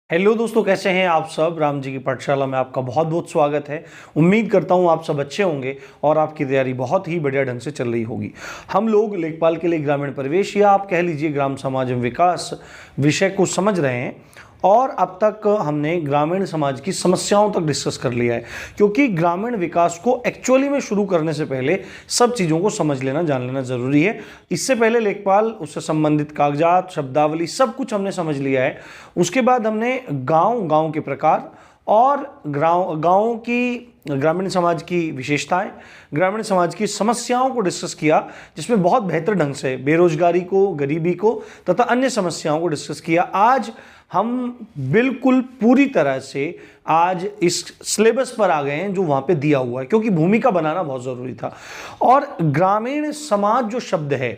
Hello दोस्तों, कैसे हैं आप सब। राम जी की पाठशाला में आपका बहुत बहुत स्वागत है। उम्मीद करता हूं आप सब अच्छे होंगे और आपकी तैयारी बहुत ही बढ़िया ढंग से चल रही होगी। हम लोग लेखपाल के लिए ग्रामीण परिवेश या आप कह लीजिए ग्राम समाज एवं विकास विषय को समझ रहे हैं और अब तक हमने ग्रामीण समाज की समस्याओं तक डिस्कस कर लिया है, क्योंकि ग्रामीण विकास को एक्चुअली में शुरू करने से पहले सब चीज़ों को समझ लेना जान लेना ज़रूरी है। इससे पहले लेखपाल, उससे संबंधित कागजात, शब्दावली सब कुछ हमने समझ लिया है। उसके बाद हमने गांव के प्रकार और गाँव की ग्रामीण समाज की विशेषताएं, ग्रामीण समाज की समस्याओं को डिस्कस किया, जिसमें बहुत बेहतर ढंग से बेरोजगारी को, गरीबी को तथा अन्य समस्याओं को डिस्कस किया। आज हम बिल्कुल पूरी तरह से आज इस सिलेबस पर आ गए हैं जो वहाँ पे दिया हुआ है, क्योंकि भूमिका बनाना बहुत ज़रूरी था। और ग्रामीण समाज जो शब्द है,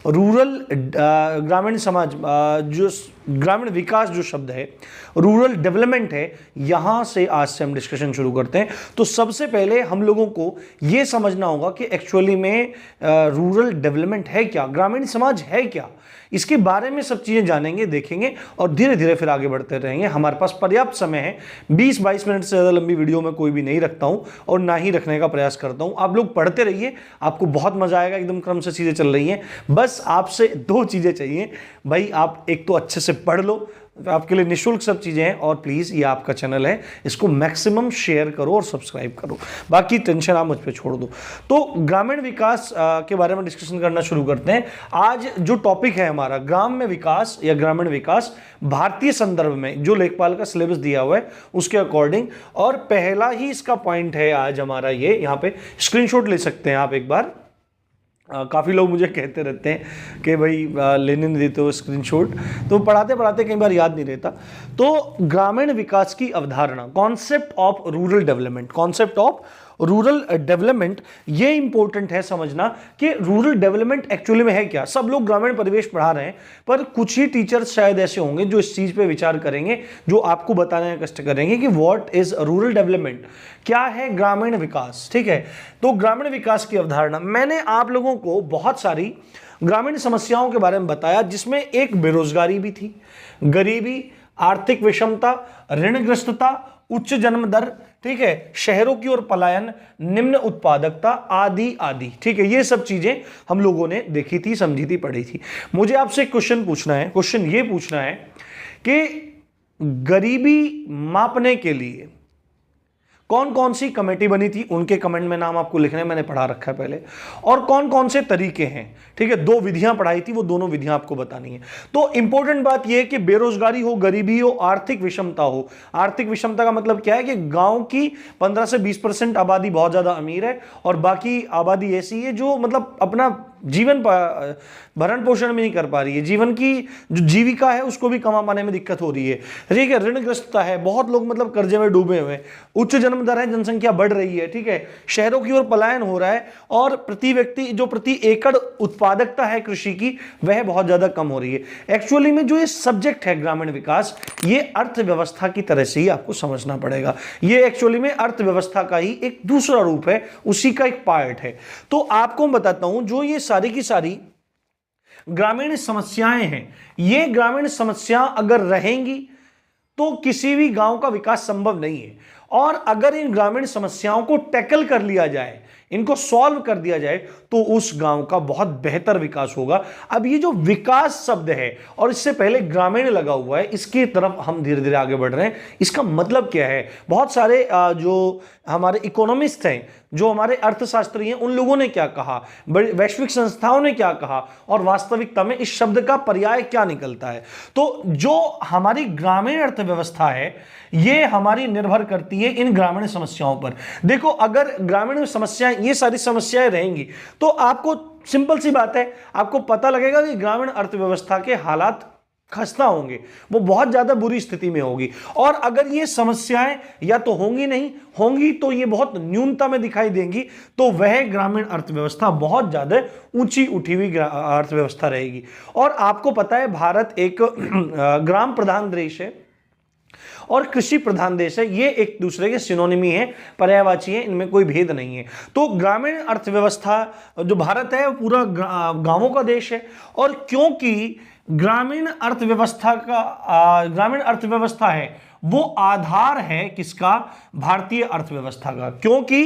ग्रामीण समाज जो ग्रामीण विकास जो शब्द है, रूरल डेवलपमेंट है, यहाँ से आज से हम डिस्कशन शुरू करते हैं। तो सबसे पहले हम लोगों को ये समझना होगा कि एक्चुअली में रूरल डेवलपमेंट है क्या, ग्रामीण समाज है क्या। इसके बारे में सब चीज़ें जानेंगे, देखेंगे और धीरे धीरे फिर आगे बढ़ते रहेंगे। हमारे पास पर्याप्त समय है, 20-22 मिनट से ज़्यादा लंबी वीडियो में कोई भी नहीं रखता हूँ और ना ही रखने का प्रयास करता हूँ। आप लोग पढ़ते रहिए, आपको बहुत मजा आएगा। एकदम क्रम से चीज़ें चल रही हैं। बस आपसे 2 चीज़ें चाहिए भाई, आप एक तो अच्छे से पढ़ लो, आपके लिए निःशुल्क सब चीज़ें हैं, और प्लीज़ ये आपका चैनल है, इसको मैक्सिमम शेयर करो और सब्सक्राइब करो। बाकी टेंशन आप मुझ पे छोड़ दो। तो ग्रामीण विकास के बारे में डिस्कशन करना शुरू करते हैं। आज जो टॉपिक है हमारा, ग्राम में विकास या ग्रामीण विकास भारतीय संदर्भ में, जो लेखपाल का सिलेबस दिया हुआ है उसके अकॉर्डिंग। और पहला ही इसका पॉइंट है आज हमारा ये, यहाँ पे स्क्रीनशॉट ले सकते हैं आप एक बार। काफ़ी लोग मुझे कहते रहते हैं कि भाई लेने नहीं देते हो स्क्रीनशॉट, तो पढ़ाते पढ़ाते कई बार याद नहीं रहता। तो ग्रामीण विकास की अवधारणा, concept of rural development, concept of rural development, ये इंपॉर्टेंट है समझना कि रूरल डेवलपमेंट एक्चुअली में है क्या। सब लोग ग्रामीण परिवेश पढ़ा रहे हैं, पर कुछ ही टीचर्स शायद ऐसे होंगे जो इस चीज पे विचार करेंगे, जो आपको बताने का कष्ट करेंगे कि व्हाट इज रूरल डेवलपमेंट, क्या है ग्रामीण विकास। ठीक है, तो ग्रामीण विकास की अवधारणा, मैंने आप लोगों को बहुत सारी ग्रामीण समस्याओं के बारे में बताया, जिसमें एक बेरोजगारी भी थी, गरीबी, आर्थिक विषमता, ऋणग्रस्तता, उच्च जन्म दर, ठीक है, शहरों की ओर पलायन, निम्न उत्पादकता आदि आदि। ठीक है, ये सब चीजें हम लोगों ने देखी थी, समझी थी, पढ़ी थी। मुझे आपसे क्वेश्चन पूछना है, क्वेश्चन ये पूछना है कि गरीबी मापने के लिए कौन कौन सी कमेटी बनी थी, उनके कमेंट में नाम आपको लिखने, मैंने पढ़ा रखा है पहले, और कौन कौन से तरीके हैं। ठीक है, 2 विधियां पढ़ाई थी, वो दोनों विधियां आपको बतानी है। तो इंपॉर्टेंट बात यह है कि बेरोजगारी हो, गरीबी हो, आर्थिक विषमता हो। आर्थिक विषमता का मतलब क्या है कि गांव की 15 से 20% आबादी बहुत ज्यादा अमीर है और बाकी आबादी ऐसी है जो मतलब अपना जीवन भरण पोषण में नहीं कर पा रही है, जीवन की जो जीविका है उसको भी कमा पाने में दिक्कत हो रही है। ठीक है, ऋणग्रस्तता है, बहुत लोग मतलब कर्जे में डूबे हुए हैं, उच्च जन्म दर है, जनसंख्या बढ़ रही है। ठीक है, शहरों की ओर पलायन हो रहा है और प्रति व्यक्ति जो प्रति एकड़ उत्पादकता है कृषि की, वह बहुत ज्यादा कम हो रही है। एक्चुअली में जो ये सब्जेक्ट है ग्रामीण विकास, ये अर्थव्यवस्था की तरह से ही आपको समझना पड़ेगा। ये एक्चुअली में अर्थव्यवस्था का ही एक दूसरा रूप है, उसी का एक पार्ट है। तो आपको मैं बताता हूं, जो ये सारी की सारी ग्रामीण समस्याएं हैं, ये ग्रामीण समस्या अगर रहेंगी तो किसी भी गांव का विकास संभव नहीं है। और अगर इन ग्रामीण समस्याओं को टैकल कर लिया जाए, इनको सॉल्व कर दिया जाए, तो उस गांव का बहुत बेहतर विकास होगा। अब ये जो विकास शब्द है और इससे पहले ग्रामीण लगा हुआ है, इसकी तरफ हम धीरे धीरे आगे बढ़ रहे हैं। इसका मतलब क्या है, बहुत सारे जो हमारे इकोनॉमिस्ट हैं, जो हमारे अर्थशास्त्री हैं, उन लोगों ने क्या कहा, वैश्विक संस्थाओं ने क्या कहा, और वास्तविकता में इस शब्द का पर्याय क्या निकलता है। तो जो हमारी ग्रामीण अर्थव्यवस्था है, ये हमारी निर्भर करती है इन ग्रामीण समस्याओं पर। देखो, अगर ग्रामीण समस्याएं, ये सारी समस्याएं रहेंगी, तो आपको सिंपल सी बात है, आपको पता लगेगा कि ग्रामीण अर्थव्यवस्था के हालात खस्ता होंगे, वो बहुत ज्यादा बुरी स्थिति में होगी। और अगर ये समस्याएं या तो होंगी नहीं, होंगी तो ये बहुत न्यूनता में दिखाई देंगी, तो वह ग्रामीण अर्थव्यवस्था बहुत ज्यादा ऊंची उठी हुई अर्थव्यवस्था रहेगी। और आपको पता है, भारत एक ग्राम प्रधान देश है और कृषि प्रधान देश है। ये एक दूसरे के सिनोनिमी है, पर्यायवाची है, इनमें कोई भेद नहीं है। तो ग्रामीण अर्थव्यवस्था जो भारत है, वो पूरा गांवों का देश है। और क्योंकि ग्रामीण अर्थव्यवस्था का ग्रामीण अर्थव्यवस्था है वो आधार है किसका? भारतीय अर्थव्यवस्था का। क्योंकि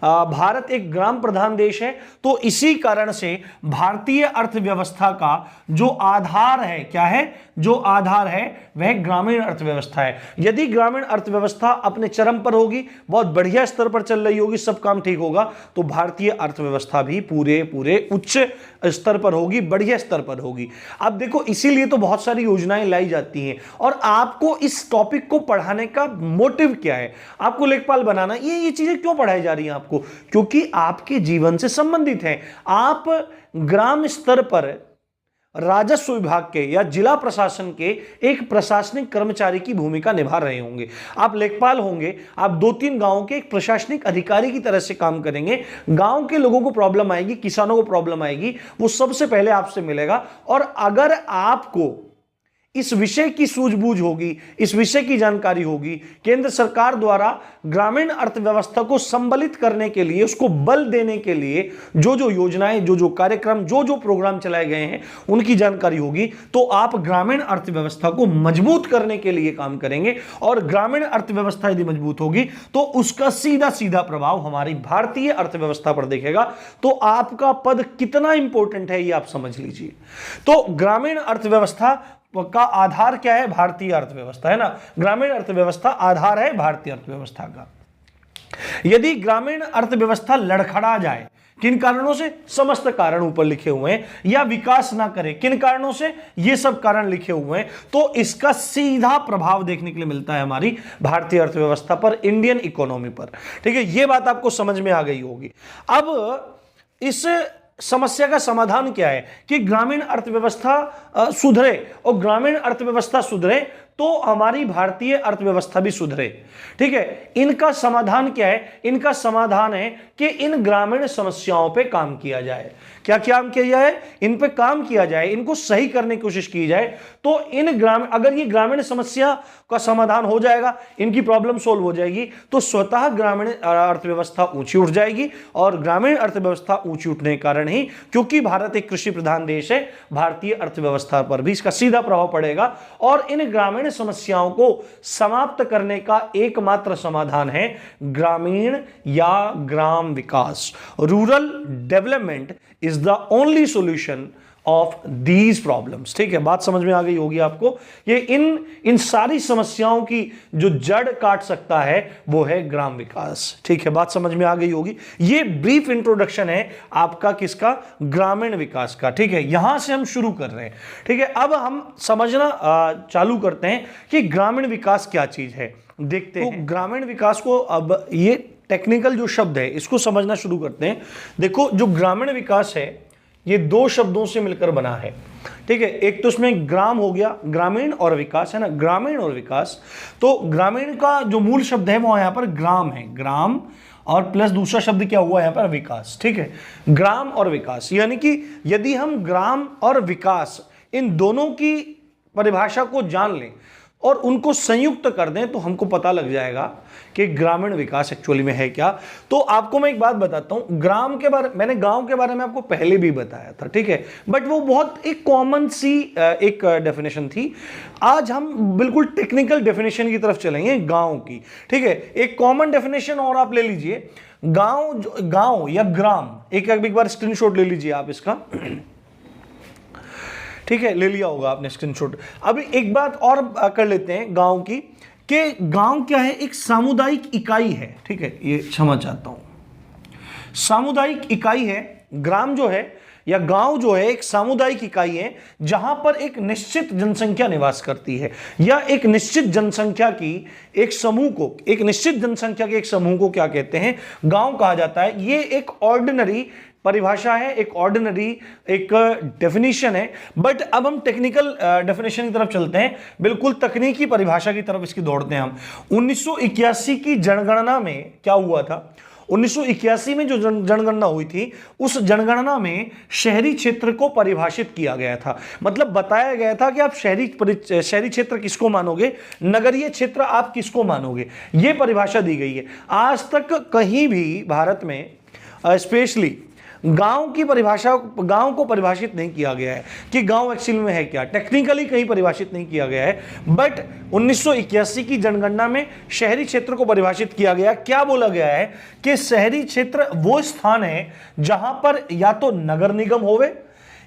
भारत एक ग्राम प्रधान देश है, तो इसी कारण से भारतीय अर्थव्यवस्था का जो आधार है, क्या है? जो आधार है वह ग्रामीण अर्थव्यवस्था है। यदि ग्रामीण अर्थव्यवस्था अपने चरम पर होगी, बहुत बढ़िया स्तर पर चल रही होगी, सब काम ठीक होगा, तो भारतीय अर्थव्यवस्था भी पूरे उच्च स्तर पर होगी, बढ़िया स्तर पर होगी। अब देखो, इसीलिए तो बहुत सारी योजनाएं लाई जाती हैं। और आपको इस टॉपिक को पढ़ाने का मोटिव क्या है? आपको लेखपाल बनाना। ये चीजें क्यों पढ़ाई जा रही हैं आपको? क्योंकि आपके जीवन से संबंधित है। आप ग्राम स्तर पर राजस्व विभाग के या जिला प्रशासन के एक प्रशासनिक कर्मचारी की भूमिका निभा रहे होंगे। आप लेखपाल होंगे, आप 2-3 गांवों के एक प्रशासनिक अधिकारी की तरह से काम करेंगे। गांव के लोगों को प्रॉब्लम आएगी, किसानों को प्रॉब्लम आएगी, वो सबसे पहले आपसे मिलेगा। और अगर आपको इस विषय की सूझबूझ होगी, इस विषय की जानकारी होगी, केंद्र सरकार द्वारा ग्रामीण अर्थव्यवस्था को संबलित करने के लिए, उसको बल देने के लिए जो योजनाएं, जो कार्यक्रम, जो प्रोग्राम चलाए गए हैं, उनकी जानकारी होगी, तो आप ग्रामीण अर्थव्यवस्था को मजबूत करने के लिए काम करेंगे। और ग्रामीण अर्थव्यवस्था यदि मजबूत होगी तो उसका सीधा प्रभाव हमारी भारतीय अर्थव्यवस्था पर दिखेगा। तो आपका पद कितना इंपॉर्टेंट है ये आप समझ लीजिए। तो ग्रामीण अर्थव्यवस्था का आधार क्या है? भारतीय अर्थव्यवस्था, है ना। ग्रामीण अर्थव्यवस्था आधार है भारतीय अर्थव्यवस्था का। यदि ग्रामीण अर्थव्यवस्था लड़खड़ा जाए, किन कारणों से? समस्त कारण ऊपर लिखे हुए हैं। या विकास ना करे, किन कारणों से? ये सब कारण लिखे हुए हैं। तो इसका सीधा प्रभाव देखने के लिए मिलता है हमारी भारतीय अर्थव्यवस्था पर, इंडियन इकोनॉमी पर। ठीक है, ये बात आपको समझ में आ गई होगी। अब इस समस्या का समाधान क्या है कि ग्रामीण अर्थव्यवस्था सुधरे, और ग्रामीण अर्थव्यवस्था सुधरे तो हमारी भारतीय अर्थव्यवस्था भी सुधरे। ठीक है, इनका समाधान क्या है? इनका समाधान है कि इन ग्रामीण समस्याओं पे काम किया जाए। क्या काम किया जाए? इन पे काम किया जाए, इनको सही करने की कोशिश की जाए। तो अगर ये ग्रामीण समस्या का समाधान हो जाएगा, इनकी प्रॉब्लम सोल्व हो जाएगी, तो स्वतः ग्रामीण अर्थव्यवस्था ऊंची उठ जाएगी। और ग्रामीण अर्थव्यवस्था ऊंची उठने के कारण ही, क्योंकि भारत एक कृषि प्रधान देश है, भारतीय अर्थव्यवस्था पर भी इसका सीधा प्रभाव पड़ेगा। और इन ग्रामीण समस्याओं को समाप्त करने का एकमात्र समाधान है ग्रामीण या ग्राम विकास। Rural development is the only solution of these problems. ठीक है, बात समझ में आ गई होगी आपको। ये इन सारी समस्याओं की जो जड़ काट सकता है वो है ग्राम विकास। ठीक है, बात समझ में आ गई होगी। ये ब्रीफ इंट्रोडक्शन है आपका किसका? ग्रामीण विकास का। ठीक है, यहां से हम शुरू कर रहे हैं। ठीक है, अब हम समझना चालू करते हैं कि ग्रामीण विकास क्या चीज है। देखते हैं ग्रामीण विकास को। अब ये टेक्निकल जो शब्द है इसको समझना शुरू करते हैं। देखो, जो ग्रामीण विकास है ये 2 शब्दों से मिलकर बना है। ठीक है, एक तो इसमें ग्राम हो गया, ग्रामीण और विकास, है ना, ग्रामीण और विकास। तो ग्रामीण का जो मूल शब्द है वो यहां पर ग्राम है, ग्राम, और प्लस दूसरा शब्द क्या हुआ यहां पर? विकास। ठीक है, ग्राम और विकास, यानी कि यदि हम ग्राम और विकास इन दोनों की परिभाषा को जान लें और उनको संयुक्त कर दें तो हमको पता लग जाएगा कि ग्रामीण विकास एक्चुअली में है क्या। तो आपको मैं एक बात बताता हूं, ग्राम के बारे, मैंने गांव के बारे में आपको पहले भी बताया था। ठीक है, बट वो बहुत एक कॉमन सी एक डेफिनेशन थी। आज हम बिल्कुल टेक्निकल डेफिनेशन की तरफ चलेंगे गांव की। ठीक है, एक कॉमन डेफिनेशन और आप ले लीजिए, गांव या ग्राम। एक बार स्क्रीनशॉट ले लीजिए आप इसका। ठीक है, ले लिया होगा आपने स्क्रीनशॉट। अभी एक बात और कर लेते हैं गांव की, कि गांव क्या है? एक सामुदायिक इकाई है। ठीक है, ये क्षमा चाहता हूं, सामुदायिक इकाई है। ग्राम जो है या गांव जो है एक सामुदायिक इकाई है जहां पर एक निश्चित जनसंख्या निवास करती है, या एक निश्चित जनसंख्या की एक समूह को, एक निश्चित जनसंख्या के एक समूह को क्या कहते हैं? गांव कहा जाता है। ये एक ऑर्डिनरी परिभाषा है, एक ऑर्डिनरी एक डेफिनेशन है। बट अब हम टेक्निकल डेफिनेशन की तरफ चलते हैं, बिल्कुल तकनीकी परिभाषा की तरफ इसकी दौड़ते हैं हम। 1981 की जनगणना में क्या हुआ था? 1981 में जो जनगणना हुई थी, उस जनगणना में शहरी क्षेत्र को परिभाषित किया गया था। मतलब बताया गया था कि आप शहरी क्षेत्र किसको मानोगे, नगरीय क्षेत्र आप किसको मानोगे, यह परिभाषा दी गई है। आज तक कहीं भी भारत में स्पेशली गांव की परिभाषा, गांव को परिभाषित नहीं किया गया है कि गांव एक्चुअली में है क्या, टेक्निकली कहीं परिभाषित नहीं किया गया है। बट 1981 की जनगणना में शहरी क्षेत्र को परिभाषित किया गया। क्या बोला गया है कि शहरी क्षेत्र वो स्थान है जहां पर या तो नगर निगम होवे,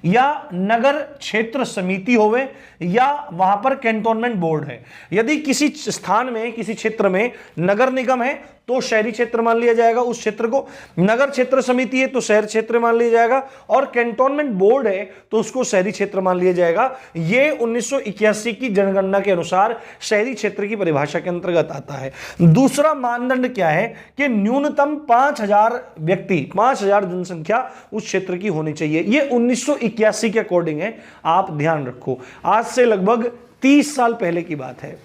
या नगर क्षेत्र समिति होवे, या वहां पर कैंटोनमेंट बोर्ड है। यदि किसी स्थान में, किसी क्षेत्र में नगर निगम है तो शहरी क्षेत्र मान लिया जाएगा उस क्षेत्र को, नगर क्षेत्र समिति है तो शहर क्षेत्र मान लिया जाएगा, और कैंटोनमेंट बोर्ड है तो उसको शहरी क्षेत्र मान लिया जाएगा। ये 1981 की जनगणना के अनुसार शहरी क्षेत्र की परिभाषा के अंतर्गत आता है। दूसरा मानदंड क्या है कि न्यूनतम 5000 व्यक्ति, 5000 जनसंख्या उस क्षेत्र की होनी चाहिए। ये 1981 के अकॉर्डिंग है, आप ध्यान रखो। आज से लगभग 30 साल पहले की बात है,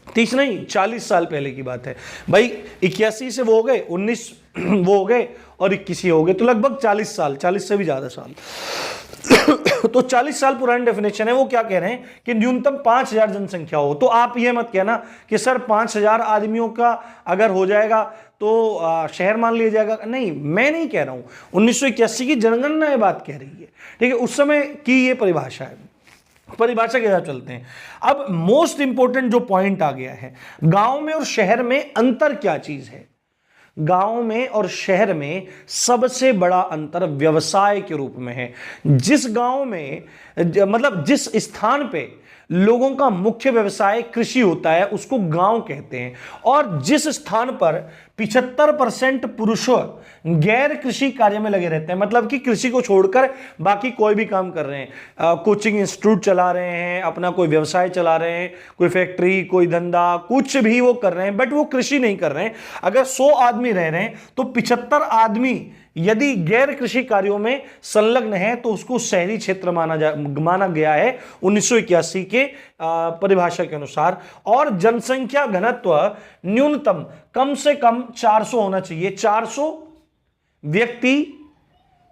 30 नहीं 40 साल पहले की बात है भाई। 81 से वो हो गए 19 वो हो गए और 21 हो गए, तो लगभग 40 साल, 40 से भी ज्यादा साल तो 40 साल पुरानी डेफिनेशन है। वो क्या कह रहे हैं कि न्यूनतम 5000 जनसंख्या हो। तो आप ये मत कहना कि सर 5000 आदमियों का अगर हो जाएगा तो शहर मान लिया जाएगा, नहीं, मैं नहीं कह रहा हूं। 1981 की जनगणना ये बात कह रही है, ठीक है, उस समय की ये परिभाषा है। परिभाषा के साथ चलते हैं। अब मोस्ट इंपोर्टेंट जो पॉइंट आ गया है, गांव में और शहर में अंतर क्या चीज है। गांव में और शहर में सबसे बड़ा अंतर व्यवसाय के रूप में है। जिस गांव में, मतलब जिस स्थान पे लोगों का मुख्य व्यवसाय कृषि होता है उसको गांव कहते हैं, और जिस स्थान पर 75% पुरुषों गैर कृषि कार्य में लगे रहते हैं, मतलब कि कृषि को छोड़कर बाकी कोई भी काम कर रहे हैं, कोचिंग इंस्टीट्यूट चला रहे हैं, अपना कोई व्यवसाय चला रहे हैं, कोई फैक्ट्री, कोई धंधा, कुछ भी वो कर रहे हैं, बट वो कृषि नहीं कर रहे हैं। अगर 100 आदमी रह रहे हैं तो 75 आदमी यदि गैर कृषि कार्यों में संलग्न है तो उसको शहरी क्षेत्र माना गया है 1981 के परिभाषा के अनुसार। और जनसंख्या घनत्व न्यूनतम कम से कम 400 होना चाहिए, 400 व्यक्ति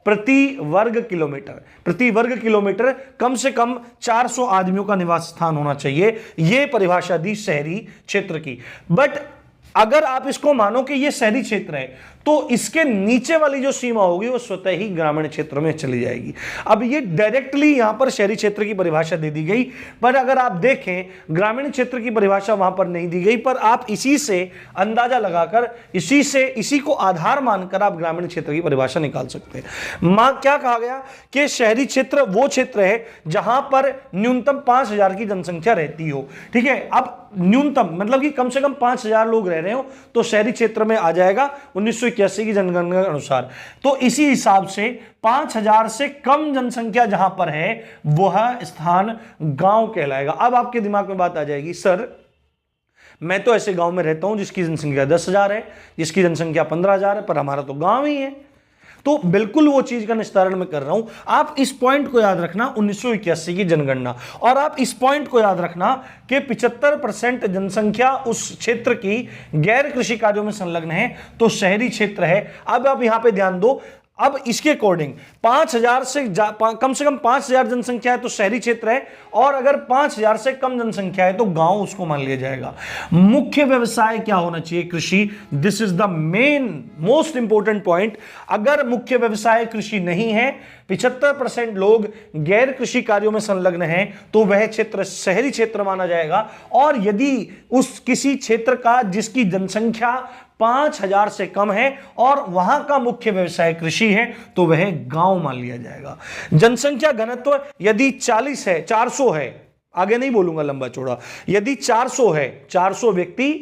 प्रति वर्ग किलोमीटर, प्रति वर्ग किलोमीटर कम से कम 400 आदमियों का निवास स्थान होना चाहिए। यह परिभाषा दी शहरी क्षेत्र की। बट अगर आप इसको मानो कि यह शहरी क्षेत्र है तो इसके नीचे वाली जो सीमा होगी वो स्वतः ही ग्रामीण क्षेत्र में चली जाएगी। अब ये डायरेक्टली यहां पर शहरी क्षेत्र की परिभाषा दे दी गई, पर अगर आप देखें ग्रामीण क्षेत्र की परिभाषा वहां पर नहीं दी गई, पर आप इसी से अंदाजा लगाकर, इसी को आधार मानकर आप ग्रामीण क्षेत्र की परिभाषा निकाल सकते हैं। क्या कहा गया कि शहरी क्षेत्र वो क्षेत्र है जहां पर न्यूनतम 5000 की जनसंख्या रहती हो, ठीक है। अब न्यूनतम मतलब कि कम से कम 5000 लोग रह रहे हो तो शहरी क्षेत्र में आ जाएगा 1981 की जनगणना के अनुसार। तो इसी हिसाब से 5000 से कम जनसंख्या जहां पर है वह स्थान गांव कहलाएगा। अब आपके दिमाग में बात आ जाएगी, सर मैं तो ऐसे गांव में रहता हूं जिसकी जनसंख्या 10,000 है, जिसकी जनसंख्या 15,000 है, पर हमारा तो गांव ही है। तो बिल्कुल वो चीज का निस्तारण मैं कर रहा हूं। आप इस पॉइंट को याद रखना, 1981 की जनगणना, और आप इस पॉइंट को याद रखना कि 75% जनसंख्या उस क्षेत्र की गैर कृषि कार्यों में संलग्न है तो शहरी क्षेत्र है। अब आप यहां पे ध्यान दो, अब इसके अकॉर्डिंग 5000 से कम 5000 जनसंख्या है तो शहरी क्षेत्र है, और अगर 5000 से कम जनसंख्या है तो गांव उसको मान लिया जाएगा। मुख्य व्यवसाय क्या होना चाहिए? कृषि। This is the main most important point. अगर मुख्य व्यवसाय कृषि नहीं है, 75% लोग गैर कृषि कार्यों में संलग्न हैं, तो वह क्षेत्र शहरी क्षेत्र माना जाएगा। और यदि उस किसी क्षेत्र का जिसकी जनसंख्या 5000 से कम है और वहां का मुख्य व्यवसाय कृषि है तो वह गांव मान लिया जाएगा। जनसंख्या घनत्व यदि 40 है, 400 है, आगे नहीं बोलूंगा लंबा चौड़ा, यदि 400 है, 400 व्यक्ति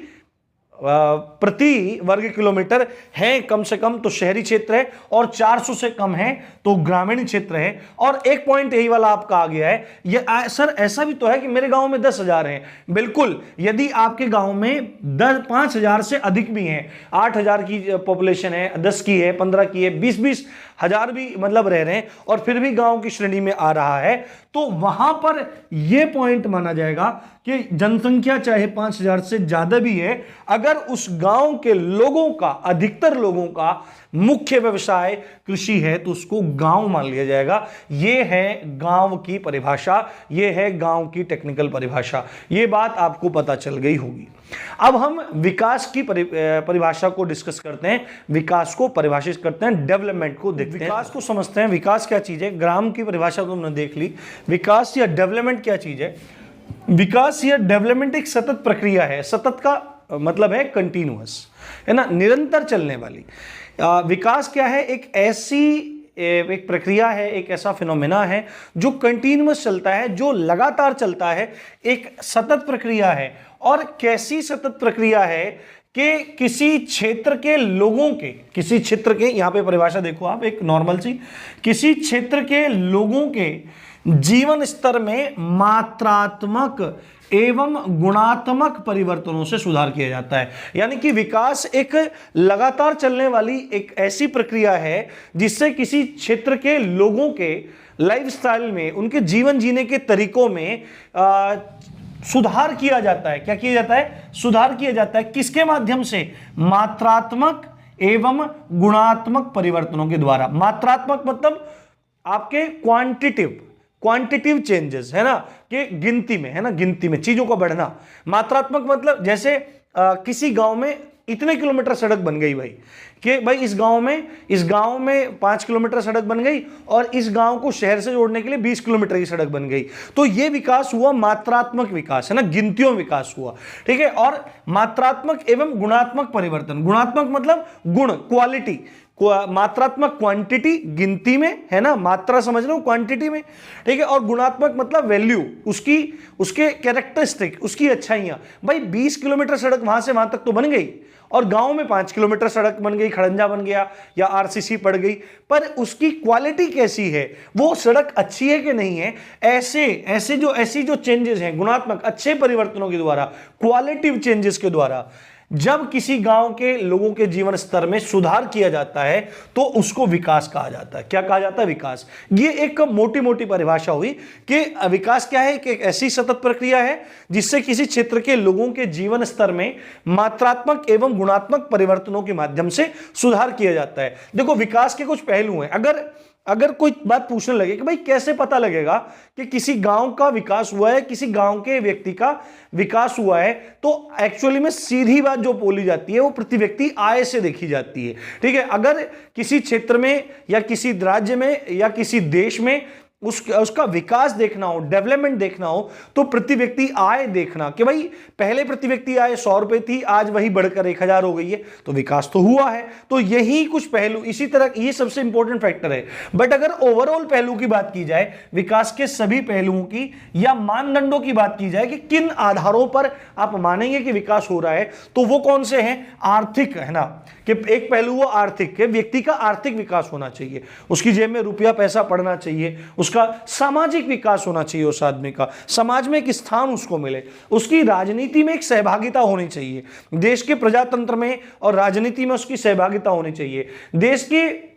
प्रति वर्ग किलोमीटर है कम से कम तो शहरी क्षेत्र है, और 400 से कम है तो ग्रामीण क्षेत्र है। और एक पॉइंट यही वाला आपका आ गया है, ये सर ऐसा भी तो है कि मेरे गांव में 10,000 हैं। बिल्कुल, यदि आपके गांव में 5,000 से अधिक भी हैं, 8,000 की पॉपुलेशन है, 10 की है, 15 की है, 20-20 हजार भी मतलब रह रहे हैं और फिर भी गांव की श्रेणी में आ रहा है, तो वहां पर यह पॉइंट माना जाएगा कि जनसंख्या चाहे 5,000 से ज्यादा भी है, अगर उस गांव के लोगों का, अधिकतर लोगों का मुख्य व्यवसाय कृषि है तो उसको गांव मान लिया जाएगा। ये है गांव की परिभाषा, ये है गांव की टेक्निकल परिभाषा। ये बात आपको पता चल गई होगी। अब हम विकास की परिभाषा को डिस्कस करते हैं, विकास को परिभाषित करते हैं, डेवलपमेंट को देखते हैं, विकास को समझते हैं। विकास क्या चीज है? ग्राम की परिभाषा तो हमने देख ली। विकास या डेवलपमेंट क्या चीज है? विकास या डेवलपमेंट एक सतत प्रक्रिया है। सतत का मतलब है कंटिन्यूअस, है ना, निरंतर चलने वाली। विकास क्या है? एक प्रक्रिया है, एक ऐसा फिनोमेना है जो कंटिन्यूअस चलता है, जो लगातार चलता है, एक सतत प्रक्रिया है। और कैसी सतत प्रक्रिया है कि किसी क्षेत्र के लोगों के, किसी क्षेत्र के, यहां पे परिभाषा देखो आप, एक नॉर्मल सी, किसी क्षेत्र के लोगों के जीवन स्तर में मात्रात्मक एवं गुणात्मक परिवर्तनों से सुधार किया जाता है। यानी कि विकास एक लगातार चलने वाली एक ऐसी प्रक्रिया है जिससे किसी क्षेत्र के लोगों के लाइफस्टाइल में, उनके जीवन जीने के तरीकों में सुधार किया जाता है। क्या किया जाता है? सुधार किया जाता है। किसके माध्यम से? मात्रात्मक एवं गुणात्मक परिवर्तनों के द्वारा। मात्रात्मक मतलब आपके क्वांटिटिव चेंजेस, है ना, कि गिनती में, है ना, गिनती में चीजों का बढ़ना। मात्रात्मक मतलब जैसे किसी गांव में इतने किलोमीटर सड़क बन गई भाई, कि भाई इस गांव में 5 किलोमीटर सड़क बन गई और इस गांव को शहर से जोड़ने के लिए 20 किलोमीटर की सड़क बन गई। तो ये विकास हुआ, मात्रात्मक विकास, है ना, गिनतियों विकास हुआ। ठीक है। और मात्रात्मक एवं गुणात्मक परिवर्तन। गुणात्मक मतलब गुण, क्वालिटी। मात्रात्मक क्वांटिटी गिनती में, है ना, मात्रा समझ रहे हो, क्वांटिटी में। ठीक है। और गुणात्मक मतलब वैल्यू, उसके कैरेक्टरिस्टिक, उसकी अच्छाइयां। भाई 20 किलोमीटर सड़क वहां से वहां तक तो बन गई और गांव में 5 किलोमीटर सड़क बन गई, खड़ंजा बन गया या आरसीसी पड़ गई, पर उसकी क्वालिटी कैसी है? वो सड़क अच्छी है कि नहीं है? ऐसी जो चेंजेस हैं, गुणात्मक अच्छे परिवर्तनों के द्वारा, क्वालिटिव चेंजेस के द्वारा जब किसी गांव के लोगों के जीवन स्तर में सुधार किया जाता है तो उसको विकास कहा जाता है। क्या कहा जाता है? विकास। ये एक मोटी मोटी परिभाषा हुई कि विकास क्या है? कि एक ऐसी सतत प्रक्रिया है जिससे किसी क्षेत्र के लोगों के जीवन स्तर में मात्रात्मक एवं गुणात्मक परिवर्तनों के माध्यम से सुधार किया जाता है। देखो, विकास के कुछ पहलू हैं। अगर कोई बात पूछने लगे कि भाई कैसे पता लगेगा कि किसी गांव का विकास हुआ है, किसी गांव के व्यक्ति का विकास हुआ है, तो एक्चुअली में सीधी बात जो बोली जाती है वो प्रति व्यक्ति आय से देखी जाती है। ठीक है। अगर किसी क्षेत्र में या किसी राज्य में या किसी देश में उसका विकास देखना हो, डेवलपमेंट देखना हो, तो प्रति व्यक्ति आय देखना कि भाई पहले प्रति व्यक्ति आय 100 रुपए थी, आज वही बढ़कर 1,000 हो गई है, तो विकास तो हुआ है। तो यही कुछ पहलू, इसी तरह ये सबसे इंपॉर्टेंट फैक्टर है। बट अगर ओवरऑल पहलू की बात की जाए, विकास के सभी पहलुओं की या मानदंडों की बात की जाए कि किन आधारों पर आप मानेंगे कि विकास हो रहा है, तो वो कौन से हैं? आर्थिक, है ना, कि एक पहलू वो आर्थिक के, व्यक्ति का आर्थिक विकास होना चाहिए, उसकी जेब में रुपया पैसा पड़ना चाहिए, उसका सामाजिक विकास होना चाहिए, उस आदमी का समाज में एक स्थान उसको मिले, उसकी राजनीति में एक सहभागिता होनी चाहिए, देश के प्रजातंत्र में और राजनीति में उसकी सहभागिता होनी चाहिए, देश के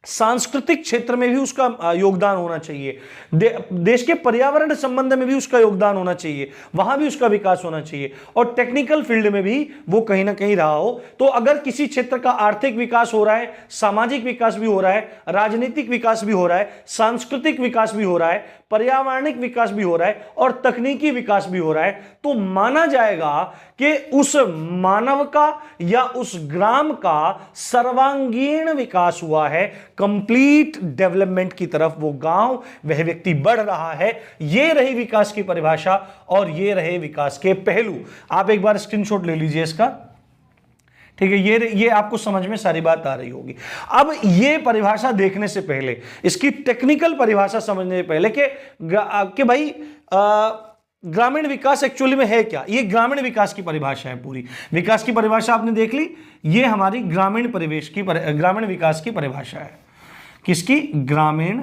सांस्कृतिक क्षेत्र में भी उसका योगदान होना चाहिए, देश के पर्यावरण संबंध में भी उसका योगदान होना चाहिए, वहां भी उसका विकास होना चाहिए, और टेक्निकल फील्ड में भी वो कहीं ना कहीं रहा हो। तो अगर किसी क्षेत्र का आर्थिक विकास हो रहा है, सामाजिक विकास भी हो रहा है, राजनीतिक विकास भी हो रहा है, सांस्कृतिक विकास भी हो रहा है, पर्यावरणिक विकास भी हो रहा है और तकनीकी विकास भी हो रहा है, तो माना जाएगा कि उस मानव का या उस ग्राम का सर्वांगीण विकास हुआ है, कंप्लीट डेवलपमेंट की तरफ वो गांव, वह व्यक्ति बढ़ रहा है। ये रही विकास की परिभाषा और ये रहे विकास के पहलू। आप एक बार स्क्रीनशॉट ले लीजिए इसका। ठीक है। ये आपको समझ में सारी बात आ रही होगी। अब ये परिभाषा देखने से पहले, इसकी टेक्निकल परिभाषा समझने से पहले कि भाई ग्रामीण विकास एक्चुअली में है क्या, ये ग्रामीण विकास की परिभाषा है। पूरी विकास की परिभाषा आपने देख ली, ये हमारी ग्रामीण विकास की परिभाषा है। किसकी? ग्रामीण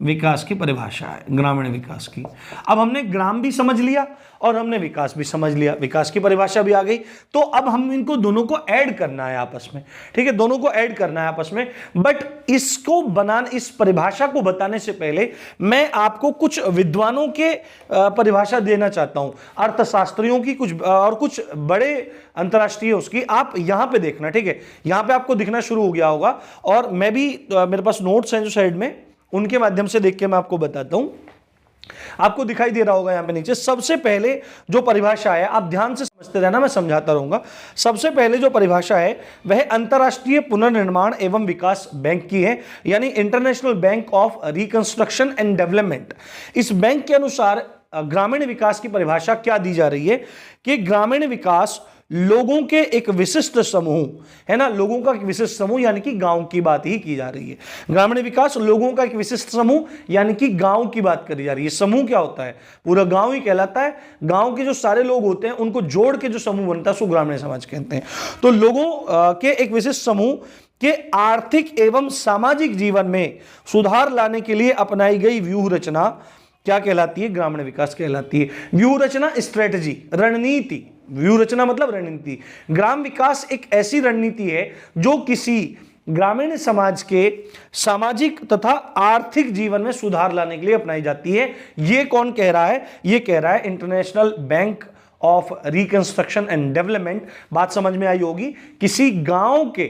विकास की परिभाषा है, ग्रामीण विकास की। अब हमने ग्राम भी समझ लिया और हमने विकास भी समझ लिया, विकास की परिभाषा भी आ गई। तो अब हम इनको दोनों को ऐड करना है आपस में, ठीक है, दोनों को ऐड करना है आपस में। बट इसको बनाने, इस परिभाषा को बताने से पहले मैं आपको कुछ विद्वानों के परिभाषा देना चाहता हूं, अर्थशास्त्रियों की कुछ और कुछ बड़े अंतरराष्ट्रीय उसकी। आप यहां पे देखना, ठीक है, यहां पे आपको दिखना शुरू हो गया होगा, और मैं भी मेरे पास नोट्स हैं जो साइड में, उनके माध्यम से देख के मैं आपको बताता हूं। आपको दिखाई दे रहा होगा यहां पे नीचे, सबसे पहले जो परिभाषा है, आप ध्यान से समझते रहना, मैं समझाता रहूंगा। सबसे पहले जो परिभाषा है वह अंतरराष्ट्रीय पुनर्निर्माण एवं विकास बैंक की है, यानी international bank of reconstruction and development. इस बैंक के अनुसार ग्रामीण विकास की परिभाषा क्या दी जा रही है कि ग्रामीण विकास लोगों के एक विशिष्ट समूह, है ना, लोगों का एक विशिष्ट समूह, यानी कि गांव की बात ही की जा रही है। ग्रामीण विकास लोगों का एक विशिष्ट समूह, यानी कि गांव की बात करी जा रही है। समूह क्या होता है? पूरा गांव ही कहलाता है। गांव के जो सारे लोग होते हैं उनको जोड़ के जो समूह बनता है उसको ग्रामीण समाज कहते हैं। तो लोगों के एक विशिष्ट समूह के आर्थिक एवं सामाजिक जीवन में सुधार लाने के लिए अपनाई गई व्यूह रचना क्या कहलाती है? ग्रामीण विकास कहलाती है। व्यूह रचना स्ट्रेटजी, रणनीति। व्यूह रचना मतलब रणनीति। ग्राम विकास एक ऐसी रणनीति है जो किसी ग्रामीण समाज के सामाजिक तथा आर्थिक जीवन में सुधार लाने के लिए अपनाई जाती है। ये कौन कह रहा है? ये कह रहा है international bank of reconstruction and development. बात समझ में आई होगी। किसी गांव के,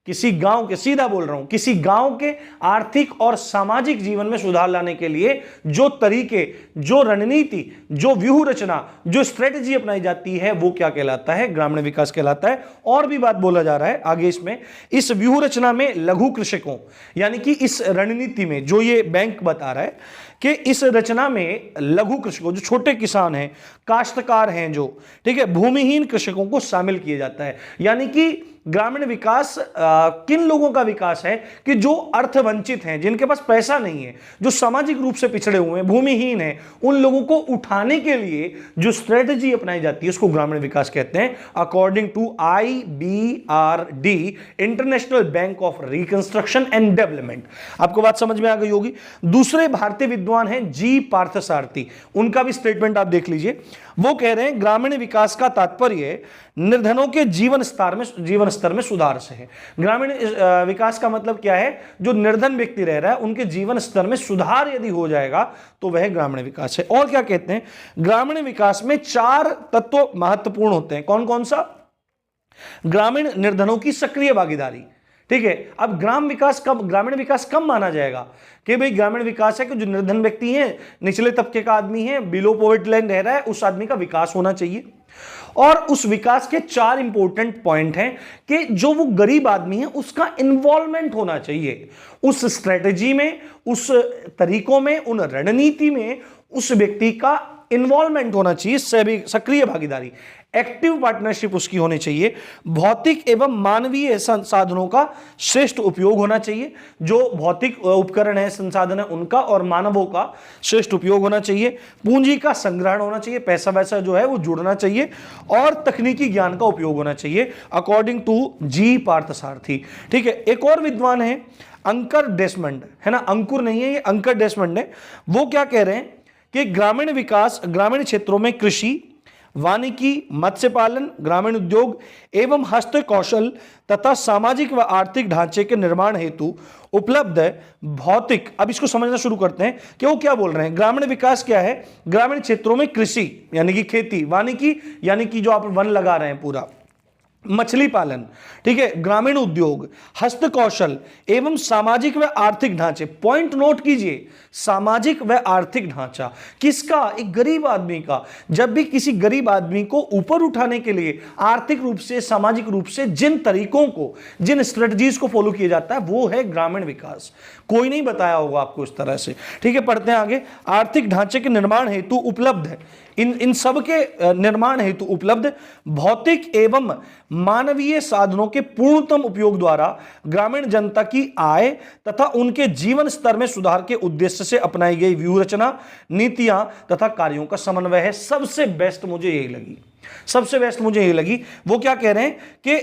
सीधा बोल रहा हूं, किसी गांव के आर्थिक और सामाजिक जीवन में सुधार लाने के लिए जो तरीके, जो रणनीति, जो व्यूह रचना, जो स्ट्रेटजी अपनाई जाती है वो क्या कहलाता है? ग्रामीण विकास कहलाता है। और भी बात बोला जा रहा है आगे इसमें, इस व्यूह रचना में लघु कृषकों, यानी कि इस रणनीति में जो ये बैंक बता रहा है कि इस रचना में लघु कृषकों, जो छोटे किसान हैं, काश्तकार हैं जो, ठीक है, भूमिहीन कृषकों को शामिल किया जाता है। यानी कि ग्रामीण विकास किन लोगों का विकास है? कि जो अर्थवंचित हैं, जिनके पास पैसा नहीं है, जो सामाजिक रूप से पिछड़े हुए हैं, भूमिहीन हैं, उन लोगों को उठाने के लिए जो स्ट्रेटजी अपनाई जाती है उसको ग्रामीण विकास कहते हैं, according to IBRD, international bank of reconstruction and development. आपको बात समझ में आ गई होगी। दूसरे भारतीय विद्वान हैं जी पार्थसारथी, उनका भी स्टेटमेंट आप देख लीजिए। वो कह रहे हैं ग्रामीण विकास का तात्पर्य निर्धनों के जीवन स्तर में सुधार से है। ग्रामीण विकास का मतलब क्या है? जो निर्धन व्यक्ति रह रहा है उनके जीवन स्तर में सुधार यदि हो जाएगा तो वह ग्रामीण विकास है। और क्या कहते हैं? ग्रामीण विकास में 4 तत्व महत्वपूर्ण होते हैं। कौन कौन सा? ग्रामीण निर्धनों की सक्रिय भागीदारी, ठीक है। अब ग्रामीण विकास कब माना जाएगा? कि भाई ग्रामीण विकास है कि जो निर्धन व्यक्ति है, निचले तबके का आदमी है, बिलो पॉवर्टी लाइन रह रहा है, उस आदमी का विकास होना चाहिए। और उस विकास के 4 इंपॉर्टेंट पॉइंट हैं कि जो वो गरीब आदमी है उसका इन्वॉल्वमेंट होना चाहिए उस स्ट्रेटजी में, उस तरीकों में, उन रणनीति में उस व्यक्ति का इन्वॉल्वमेंट होना चाहिए, सक्रिय भागीदारी, एक्टिव पार्टनरशिप उसकी होनी चाहिए। भौतिक एवं मानवीय संसाधनों का श्रेष्ठ उपयोग होना चाहिए। जो भौतिक उपकरण है, संसाधन है, उनका और मानवों का श्रेष्ठ उपयोग होना चाहिए। पूंजी का संग्रहण होना चाहिए, पैसा वैसा जो है वो जुड़ना चाहिए, और तकनीकी ज्ञान का उपयोग होना चाहिए, अकॉर्डिंग टू जी पार्थसारथी, ठीक है। एक और विद्वान है अंकर डेसमंड, है ना, अंकुर नहीं है ये, अंकर डेसमंड है। वो क्या कह रहे हैं कि ग्रामीण विकास ग्रामीण क्षेत्रों में कृषि, वानिकी, मत्स्य पालन, ग्रामीण उद्योग एवं हस्त कौशल तथा सामाजिक व आर्थिक ढांचे के निर्माण हेतु उपलब्ध भौतिक। अब इसको समझना शुरू करते हैं कि वो क्या बोल रहे हैं। ग्रामीण विकास क्या है? ग्रामीण क्षेत्रों में कृषि यानी कि खेती, वानिकी यानी कि जो आप वन लगा रहे हैं पूरा, मछली पालन, ठीक है, ग्रामीण उद्योग, हस्त कौशल एवं सामाजिक व आर्थिक ढांचे। पॉइंट नोट कीजिए, सामाजिक व आर्थिक ढांचा किसका? एक गरीब आदमी का। जब भी किसी गरीब आदमी को ऊपर उठाने के लिए आर्थिक रूप से, सामाजिक रूप से जिन तरीकों को, जिन स्ट्रेटजीज को फॉलो किया जाता है वो है ग्रामीण विकास। कोई नहीं बताया होगा आपको इस तरह से, ठीक है। पढ़ते हैं आगे। आर्थिक ढांचे के निर्माण हेतु उपलब्ध है, इन सब के निर्माण हेतु उपलब्ध भौतिक एवं मानवीय साधनों के पूर्णतम उपयोग द्वारा ग्रामीण जनता की आय तथा उनके जीवन स्तर में सुधार के उद्देश्य से अपनाई गई व्यूह रचना, नीतियां तथा कार्यों का समन्वय है। सबसे बेस्ट मुझे यही लगी, सबसे बेस्ट मुझे यही लगी। वो क्या कह रहे हैं कि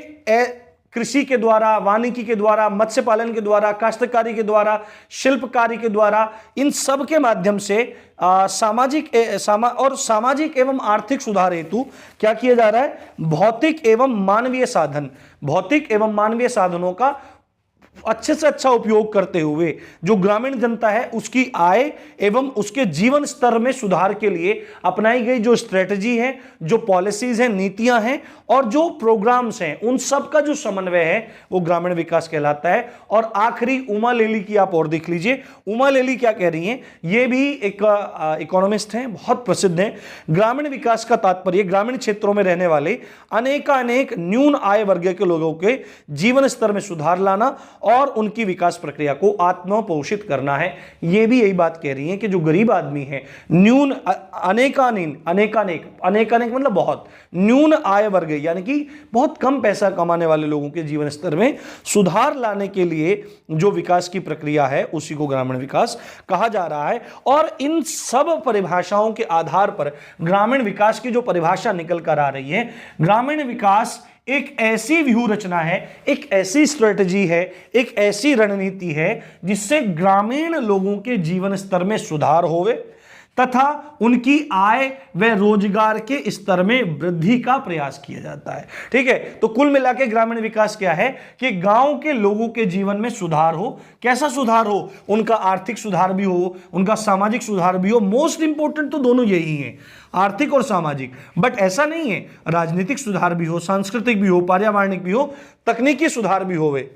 कृषि के द्वारा, वानिकी के द्वारा, मत्स्य पालन के द्वारा, काश्तकारी के द्वारा, शिल्पकारी के द्वारा, इन सब के माध्यम से सामाजिक एवं आर्थिक सुधार हेतु क्या किया जा रहा है? भौतिक एवं मानवीय साधनों का अच्छे से अच्छा उपयोग करते हुए जो ग्रामीण जनता है उसकी आय एवं उसके जीवन स्तर में सुधार के लिए अपनाई गई जो स्ट्रेटजी है, जो पॉलिसीज हैं, नीतियां हैं और जो प्रोग्राम्स हैं, उन सब का जो समन्वय है वो ग्रामीण विकास कहलाता है। और आखिरी उमा लेली की आप और देख लीजिए। उमा लेली क्या कह रही हैं? ये भी एक इकोनॉमिस्ट हैं, बहुत प्रसिद्ध हैं। ग्रामीण विकास का तात्पर्य ग्रामीण क्षेत्रों में रहने वाले अनेक न्यून आय वर्ग के लोगों के जीवन स्तर में सुधार लाना और उनकी विकास प्रक्रिया को आत्मपोषित करना है। ये भी यही बात कह रही हैं कि जो गरीब आदमी है, न्यून अनेकानेक मतलब बहुत न्यून आय वर्ग यानी कि बहुत कम पैसा कमाने वाले लोगों के जीवन स्तर में सुधार लाने के लिए जो विकास की प्रक्रिया है उसी को ग्रामीण विकास कहा जा रहा है। और इन सब परिभाषाओं के आधार पर ग्रामीण विकास की जो परिभाषा निकल कर आ रही है, ग्रामीण विकास एक ऐसी व्यूह रचना है, एक ऐसी स्ट्रेटजी है, एक ऐसी रणनीति है जिससे ग्रामीण लोगों के जीवन स्तर में सुधार होवे तथा उनकी आय व रोजगार के स्तर में वृद्धि का प्रयास किया जाता है। ठीक है, तो कुल मिला के ग्रामीण विकास क्या है कि गांव के लोगों के जीवन में सुधार हो। कैसा सुधार हो? उनका आर्थिक सुधार भी हो, उनका सामाजिक सुधार भी हो। मोस्ट इंपोर्टेंट तो दोनों यही हैं, आर्थिक और सामाजिक। बट ऐसा नहीं है, राजनीतिक सुधार भी हो, सांस्कृतिक भी हो, पर्यावरणिक भी हो, तकनीकी सुधार भी होवे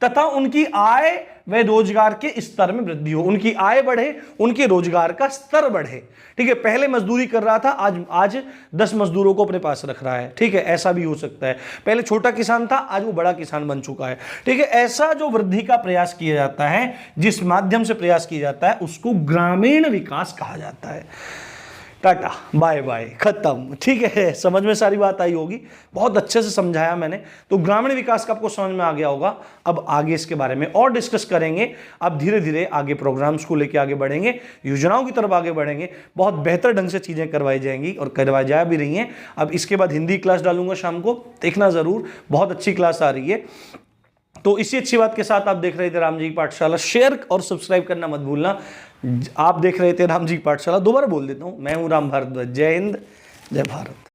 तथा उनकी आय व रोजगार के स्तर में वृद्धि हो। उनकी आय बढ़े, उनके रोजगार का स्तर बढ़े। ठीक है, पहले मजदूरी कर रहा था, आज 10 मजदूरों को अपने पास रख रहा है। ठीक है, ऐसा भी हो सकता है। पहले छोटा किसान था, आज वो बड़ा किसान बन चुका है। ठीक है, ऐसा जो वृद्धि का प्रयास किया जाता है, जिस माध्यम से प्रयास किया जाता है, उसको ग्रामीण विकास कहा जाता है। टाटा बाय बाय, खत्म। ठीक है, समझ में सारी बात आई होगी, बहुत अच्छे से समझाया मैंने। तो ग्रामीण विकास का आपको समझ में आ गया होगा। अब आगे इसके बारे में और डिस्कस करेंगे। अब धीरे धीरे आगे प्रोग्राम्स को लेकर आगे बढ़ेंगे, योजनाओं की तरफ आगे बढ़ेंगे। बहुत बेहतर ढंग से चीज़ें करवाई जाएंगी और करवाई जा भी रही हैं। अब इसके बाद हिंदी क्लास डालूंगा शाम को, देखना ज़रूर, बहुत अच्छी क्लास आ रही है। तो इसी अच्छी बात के साथ आप देख रहे थे राम जी की पाठशाला। शेयर और सब्सक्राइब करना मत भूलना। आप देख रहे थे राम जी की पाठशाला। दोबारा बोल देता हूं, मैं हूं राम भारद्वाज। जय हिंद, जय भारत।